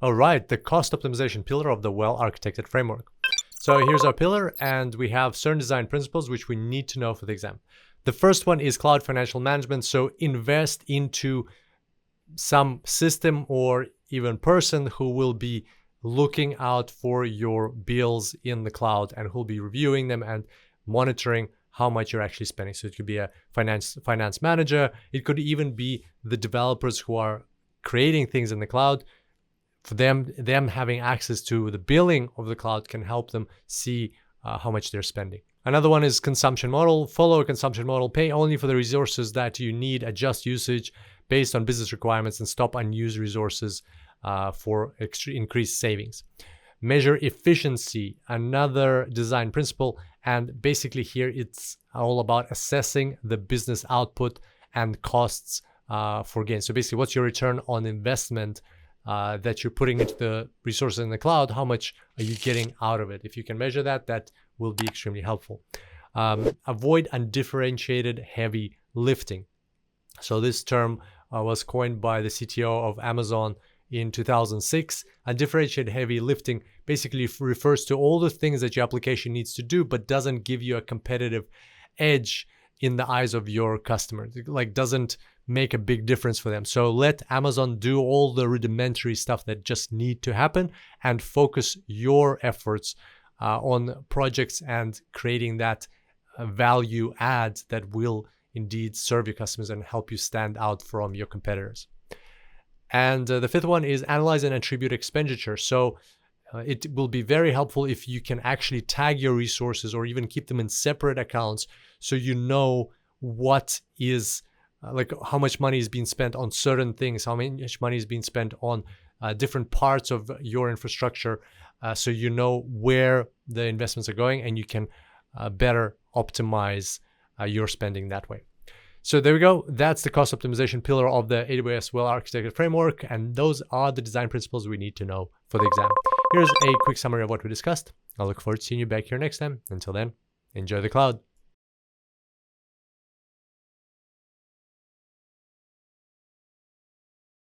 All right, the cost optimization pillar of the well-architected framework. So here's our pillar, and we have certain design principles which we need to know for the exam. The first one is cloud financial management. So invest into some system or even person who will be looking out for your bills in the cloud and who'll be reviewing them and monitoring how much you're actually spending. So it could be a finance manager. It could even be the developers who are creating things in the cloud. For them having access to the billing of the cloud can help them see how much they're spending. Another one is consumption model. Follow a consumption model. Pay only for the resources that you need. Adjust usage based on business requirements and stop unused resources for increased savings. Measure efficiency, another design principle. And basically here it's all about assessing the business output and costs for gain. So basically, what's your return on investment that you're putting into the resources in the cloud? How much are you getting out of it? If you can measure that, that will be extremely helpful. Avoid undifferentiated heavy lifting. So this term was coined by the CTO of Amazon in 2006. Undifferentiated heavy lifting basically refers to all the things that your application needs to do, but doesn't give you a competitive edge in the eyes of your customers. Like, doesn't make a big difference for them. So let Amazon do all the rudimentary stuff that just need to happen and focus your efforts on projects and creating that value add that will indeed serve your customers and help you stand out from your competitors. And the fifth one is analyze and attribute expenditure. So it will be very helpful if you can actually tag your resources or even keep them in separate accounts so you know what is like how much money is being spent on certain things, how much money is being spent on different parts of your infrastructure, so you know where the investments are going and you can better optimize your spending that way. So there we go. That's the cost optimization pillar of the AWS Well-Architected Framework, and those are the design principles we need to know for the exam. Here's a quick summary of what we discussed. I look forward to seeing you back here next time. Until then, enjoy the cloud.